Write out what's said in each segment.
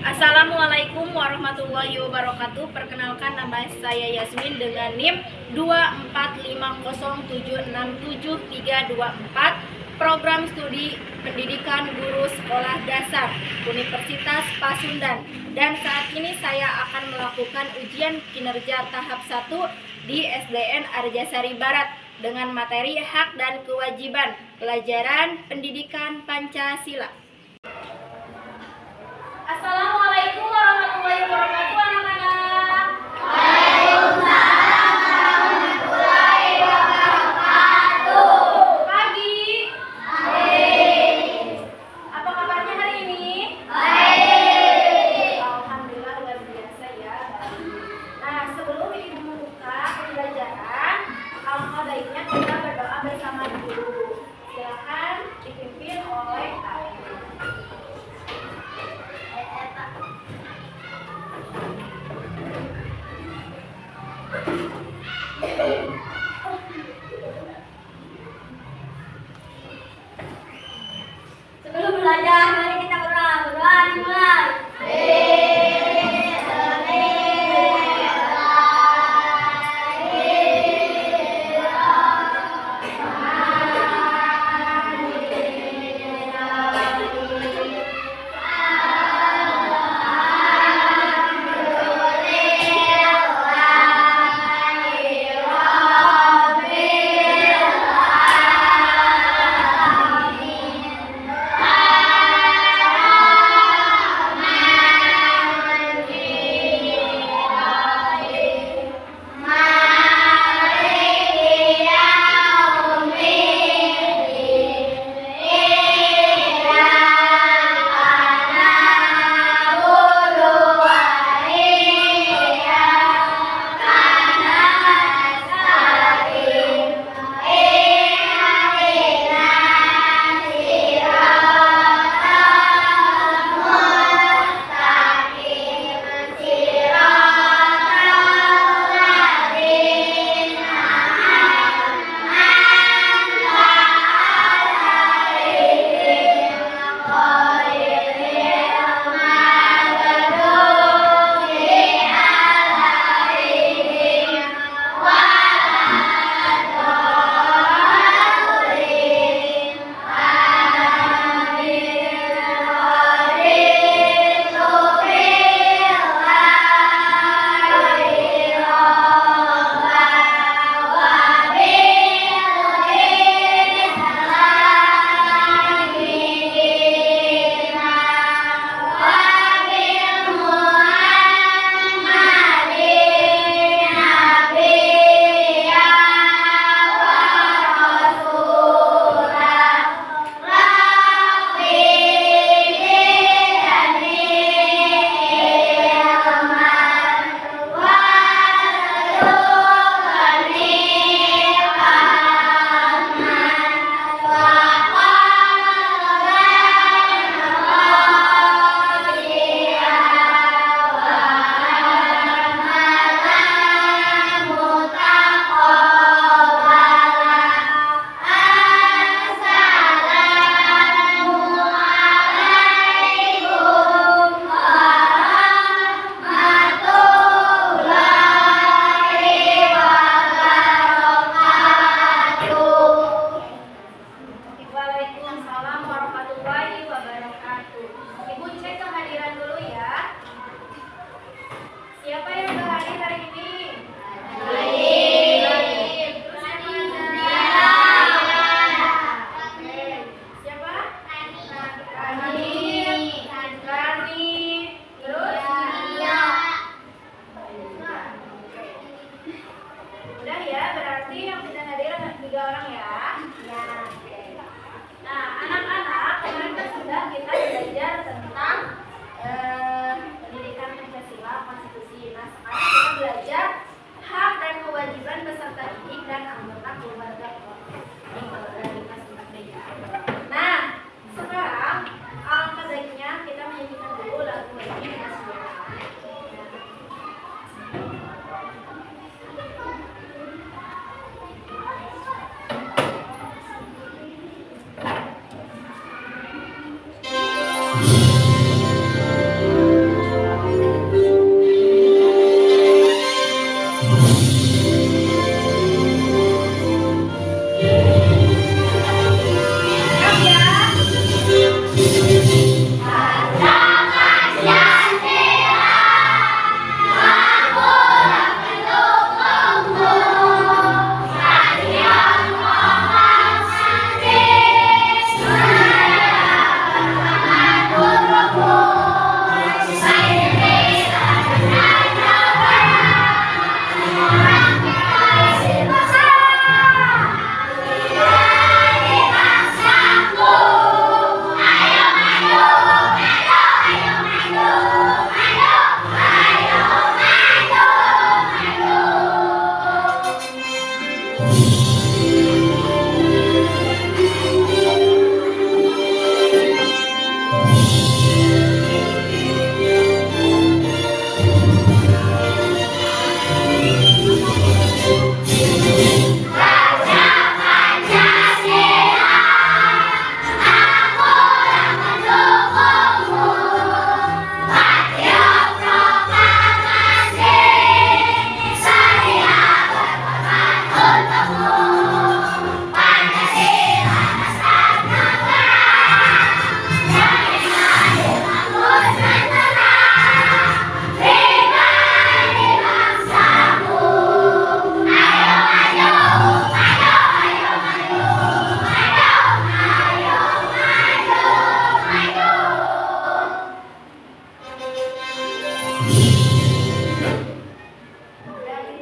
Assalamualaikum warahmatullahi wabarakatuh. Perkenalkan, nama saya Yasmin dengan NIM 245076734, Program Studi Pendidikan Guru Sekolah Dasar Universitas Pasundan. Dan saat ini saya akan melakukan ujian kinerja tahap 1 di SDN Arjasari Barat dengan materi hak dan kewajiban pelajaran pendidikan Pancasila. Assalamualaikum warahmatullahi wabarakatuh, anak-anak. Waalaikumsalam warahmatullahi wabarakatuh. Pagi. Baik. Apa kabarnya hari ini? Baik. Alhamdulillah, luar biasa ya. Nah, sebelum ibu membuka pembelajaran, alangkah baiknya kita berdoa bersama dulu. Silakan dipimpin oleh Kak.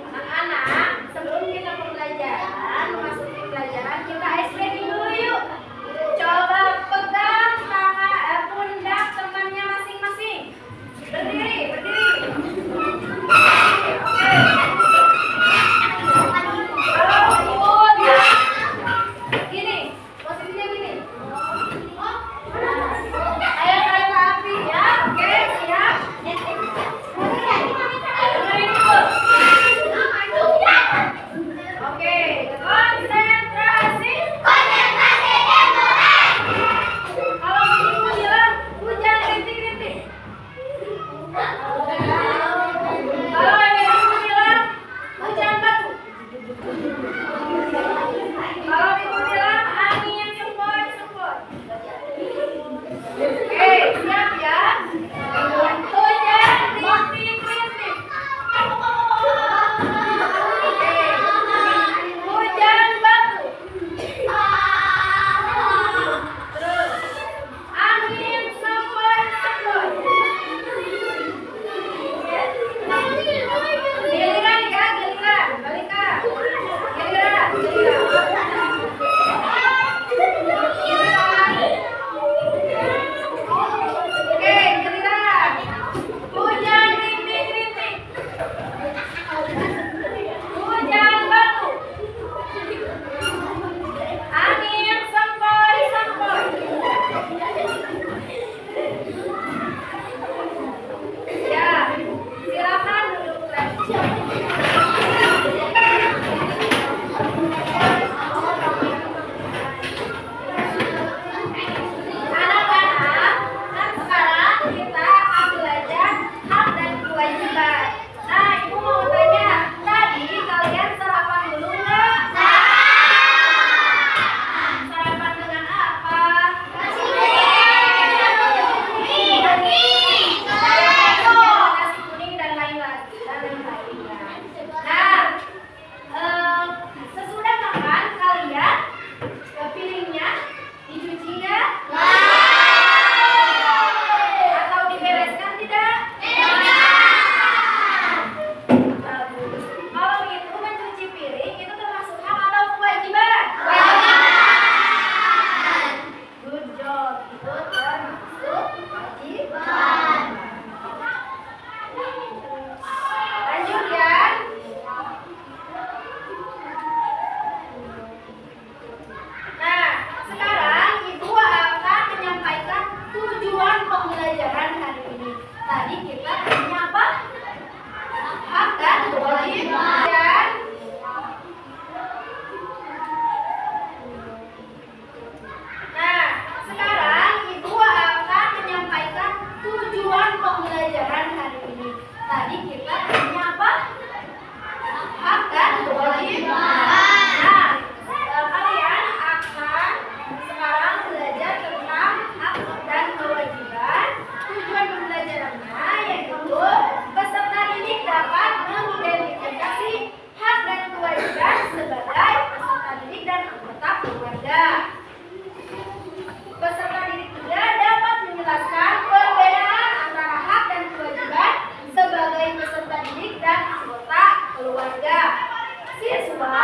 Anak-anak, sebelum kita memasuki pelajaran, kita ice breaking dulu yuk. Coba pegang tangan pundak temannya masing-masing. Berdiri, berdiri. Oke. Kalau gini, posisinya gini. Ayo tarik ke api ya. Oke, siap. Dengerin dulu. Oke, konsentrasi. Kalau ibu bilang hujan rintik-rintik. Kalau ibu bilang hujan batu. Kalau ibu bilang angin sepoi-sepoi. Oke, siap ya. Hujan rintik-rintik. Oke, hujan batu. Terus, angin sepoi-sepoi. Giliran ya, giliran. Balikan. Giliran, Oke, giliran. Hujan rintik-rintik. Hujan batu. Angin sepoi-sepoi. Ya, silakan duduk lagi. Anak-anak, kan sekarang kita akan belajar hak dan kewajiban. Nah, ibu mau tanya, tadi kalian sarapan dulu nggak? Sarapan dengan apa? Nasi kuning dan lain-lain. Nah, sesudah makan kalian piringnya dicuci nggak? Atau dibereskan tidak? Bagus. Kalau itu mencuci piring itu termasuk hak atau kewajiban? Good job. Itu termasuk kewajiban. Lanjut ya. Nah, sekarang ibu akan menyampaikan tujuan pembelajaran hari ini. Tadi kita tanya apa? Hak dan kewajiban. Nah, sekarang ibu akan menyampaikan tujuan pembelajaran hari ini. Tadi kita tanya apa? Hak dan kewajiban. Nah, kalian akan sekarang belajar tentang hak dan kewajiban. Tujuan pembelajarannya yaitu peserta didik dapat mengidentifikasi hak dan kewajiban sebagai peserta didik dan anggota keluarga. Peserta didik juga dapat menjelaskan perbedaan antara hak dan kewajiban sebagai peserta didik dan anggota keluarga. Siswa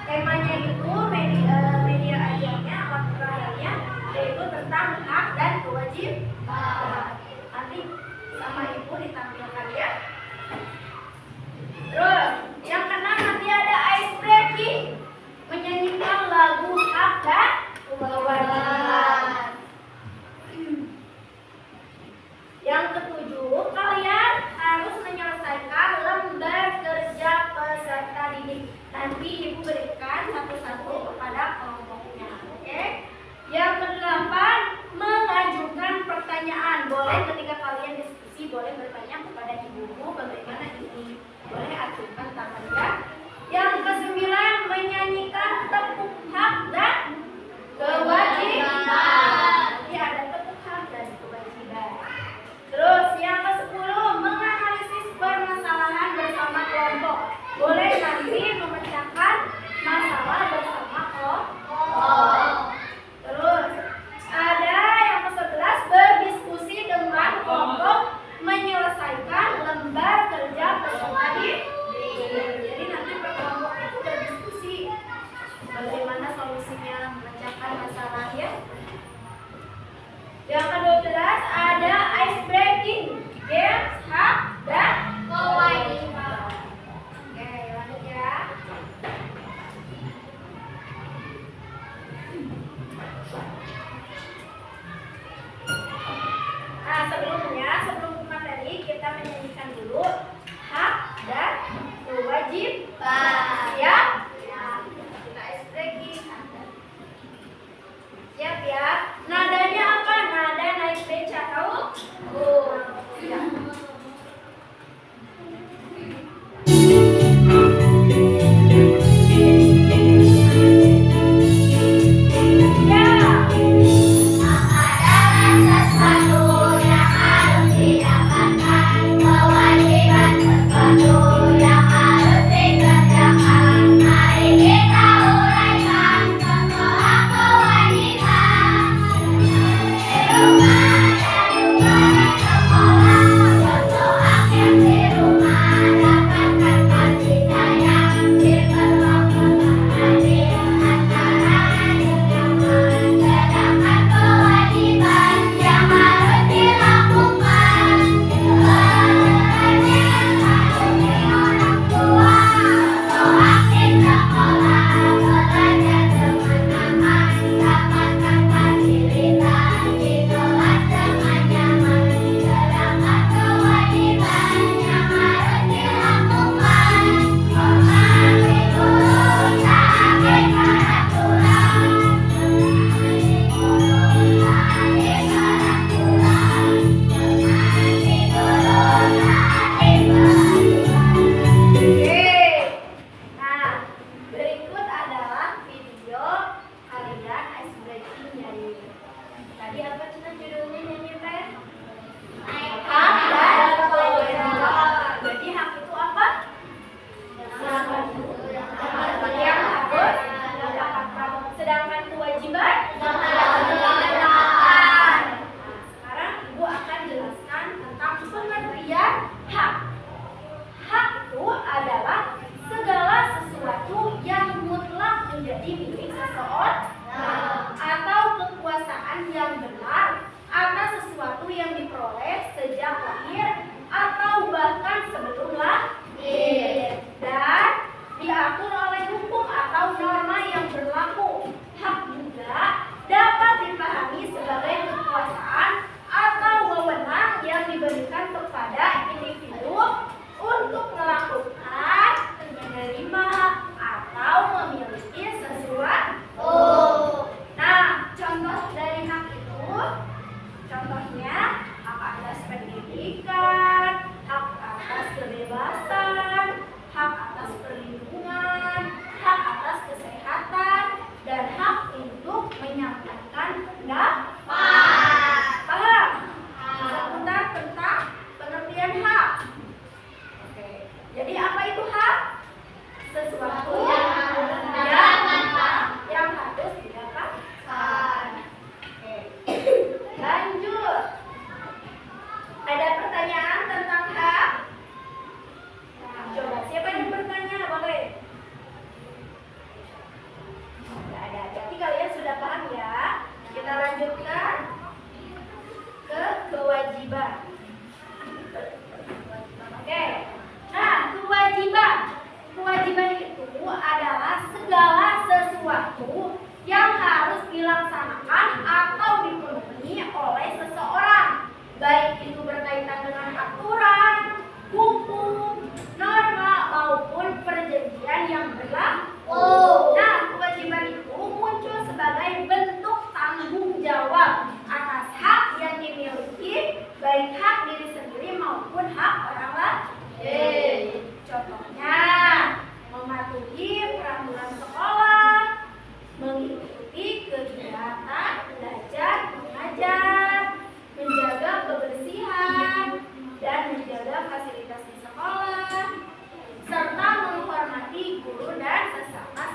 Temanya itu media ajarnya alat perayaannya yaitu tentang hak dan kewajiban. Nanti sama ibu ditampilkan ya. Terus yang keenam nanti ada ice breaking, menyanyikan lagu hak dan kewajiban. Yang ketujuh, kalian harus menyelesaikan lembar kerja peserta didik. Nanti ibu berikan satu-satu kepada kelompoknya. Oke? Yang kedelapan, mengajukan pertanyaan. Boleh ketika kalian diskusi, boleh bertanya kepada ibumu bagaimana ini. Boleh acungkan tangan ya. Yang kesembilan, menyanyikan tepuk hak dan kewajiban. Nanti ada tepuk hak dan kewajiban. Terus yang ke-10, menganalisis permasalahan bersama kelompok. Boleh nanti memecahkan masalah bersama kelompok. Terus ada yang ke-11, berdiskusi dengan kelompok menyelesaikan lembar kerja peserta didik. Jadi nanti per kelompok itu berdiskusi bagaimana solusinya memecahkan masalahnya. Yang ke-12 ada ice breaking, games, hak dan kewajiban. Oke, lanjut ya. Nah, sebelum materi kita menyanyikan dulu hak dan kewajiban. Ya? Kita ice breaking. Siap ya? Nadanya apa? Nada naik beca tahu? Ya.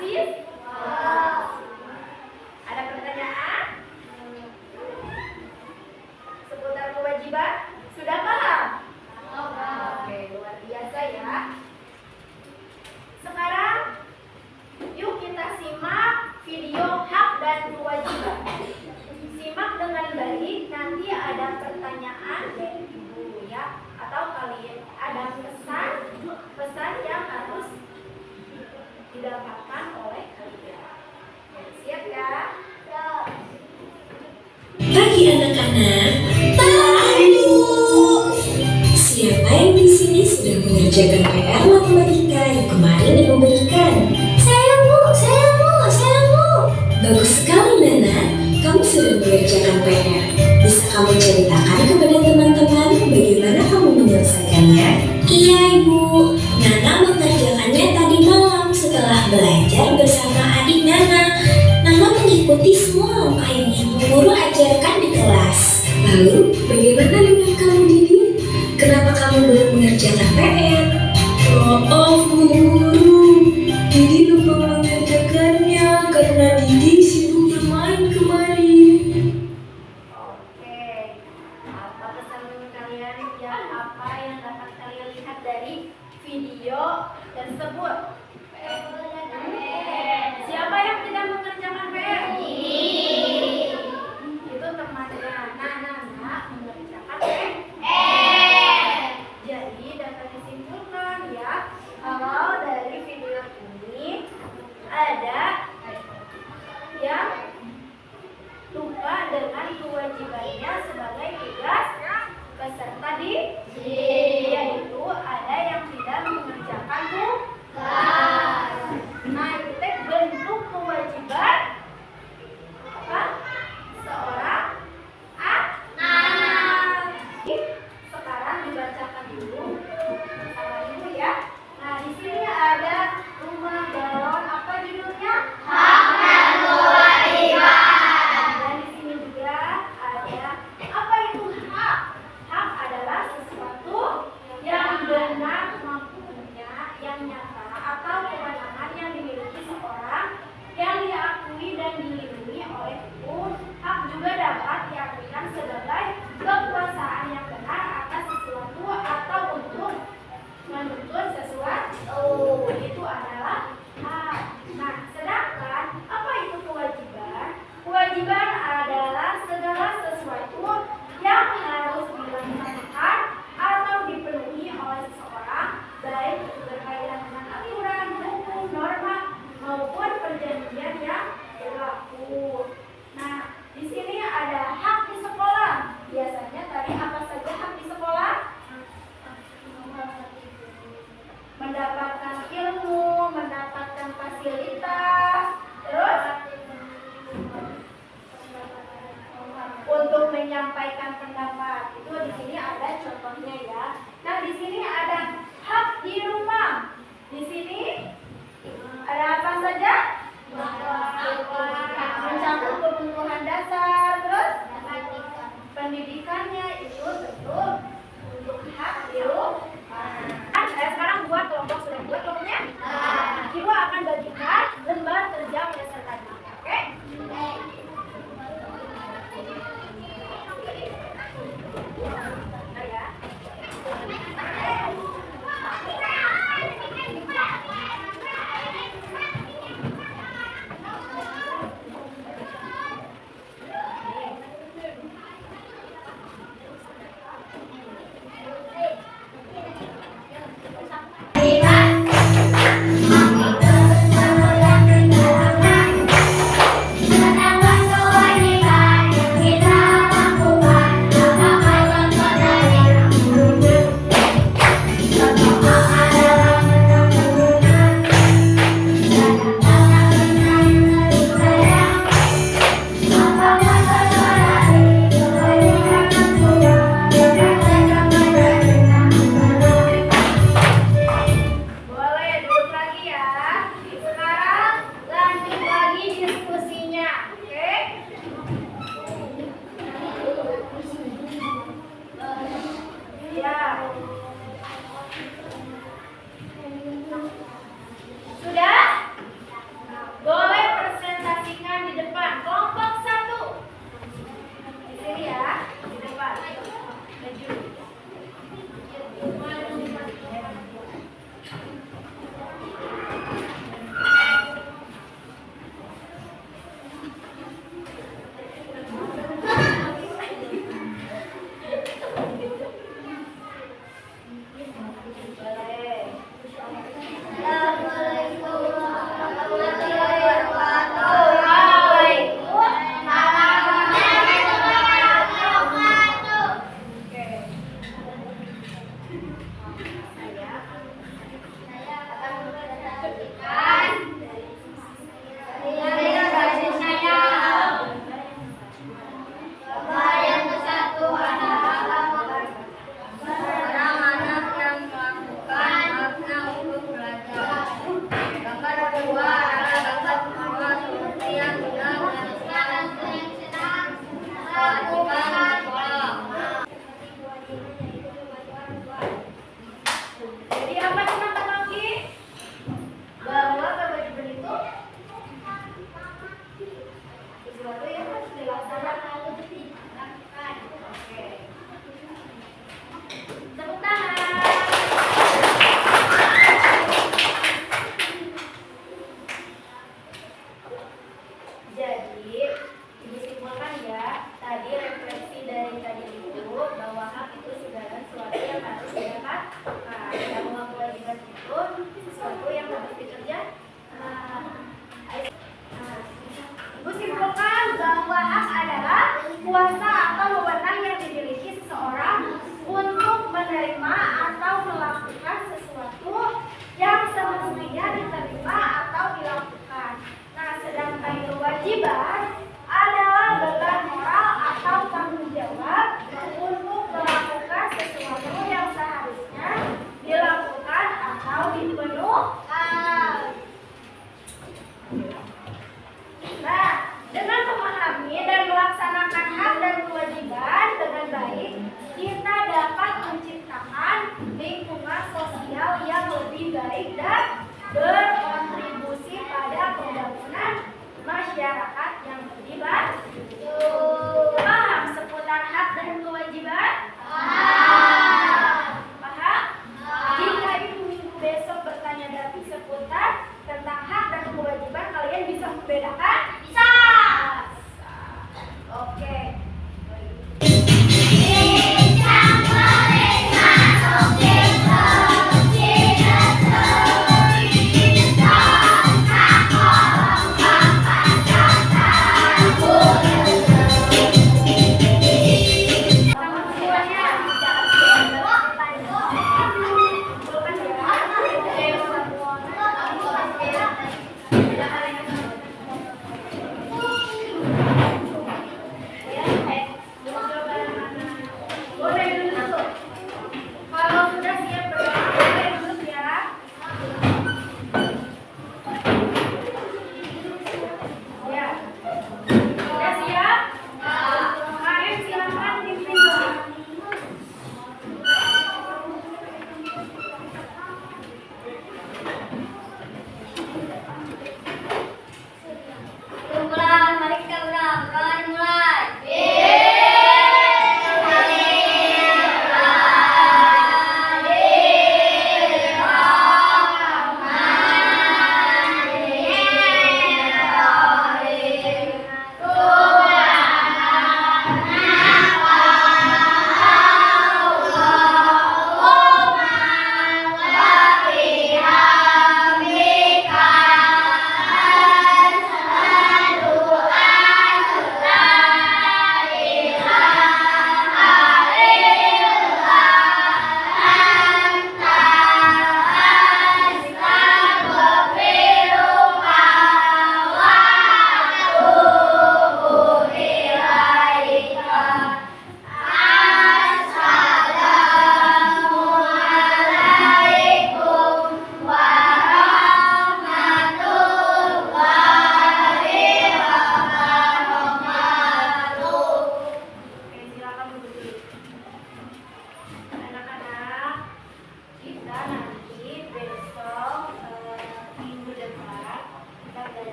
mahasiswa. Ada pertanyaan? Seputar kewajiban? Sudah paham? Oke, luar biasa ya. Sekarang yuk kita simak video hak dan kewajiban. Simak dengan baik, nanti ada pertanyaan dari ibu ya, atau kalian ada pesan yang harus didapatkan oleh kalian. Siap ya? Bagi anak-anak, tahu siapa yang di sini sudah mengerjakan PR matematika yang kemarin ibu berikan? Saya bu. Bagus sekali Nana, kamu sudah mengerjakan PR. Bisa kamu ceritakan kepada teman-teman bagaimana kamu menyelesaikannya? Iya ibu, Nana mengerjakannya tadi malam setelah belajar bersama adik Nana. Nana mengikuti semua langkah yang ibu guru ajarkan di kelas. Lalu, bagaimana dengan kamu Didi? Kenapa kamu belum mengerjakan PR? Maaf Bu Guru, Didi lupa mengerjakannya karena Didi sibuk bermain kemarin. Oke, apa pesan kalian ya? Apa yang dapat kalian lihat dari video tersebut? Siapa yang tidak mengerjakan PR? Itu temannya Nana mengerjakan PR. Jadi dapat disimpulkan ya, kalau dari video ini ada yang lupa dengan kewajibannya sebagai tugas peserta didik, yaitu ada yang tidak mengerjakan tugas. Nah, itu teh bentuk kewajiban apa? Seorang anak. Sekarang dibacakan dulu sama ibu ya. Nah, di sini ada rumah galon, apa judulnya? Hak dan kewajiban. Dan di sini juga ada apa itu hak? Hak adalah sesuatu yang benar mempunyai yang nyata atau kewenangan yang dimiliki seorang yang diakui dan dilindungi oleh hukum. Hak juga dapat diartikan sebagai kekuasaan yang benar atas sesuatu atau untuk Saya akan mempresentasikan dari saya. Gambar yang ke-1 adalah anak-anak yang melakukan makna untuk belajar. Gambar kedua adalah gambar bersama seperti yang sudah dilakukan sekolah. Jadi apa teman-teman Ki? Bahwa kewajiban itu sesuatu yang harus dilaksanakan. Oke. Tepuk tangan. Jadi, disimpulkan ya, tadi refleksi dari tadi itu bahwa hak itu segala sesuatu yang harus didapatkan. Bahwa kewajiban itu sesuatu yang harus dikerjakan. Ibu simpulkan bahwa hak adalah kuasa atau wewenang yang dimiliki seseorang untuk menerima atau melakukan sesuatu yang semestinya diterima atau dilakukan. Nah, sedangkan kewajiban adalah beban moral atau tanggung jawab untuk melakukan sesuatu yang seharusnya dilakukan atau dipenuhkan. Nah, dengan memahami dan melaksanakan hak dan kewajiban dengan baik, kita dapat menciptakan lingkungan sosial yang lebih baik dan berkontribusi pada pembangunan masyarakat yang lebih baik. Paham seputar hak dan kewajiban? Paham? Jika ibu besok bertanya Davi seputar tentang hak dan kewajiban, kalian bisa membedakan? Bisa. Oke.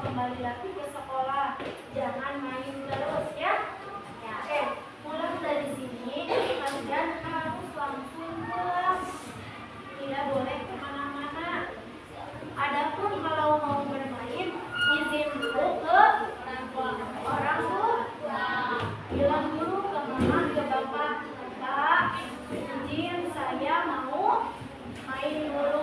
kembali lagi ke sekolah. Jangan main terus ya. bilang dulu ke mama, ke bapak, Pak, izin saya mau main dulu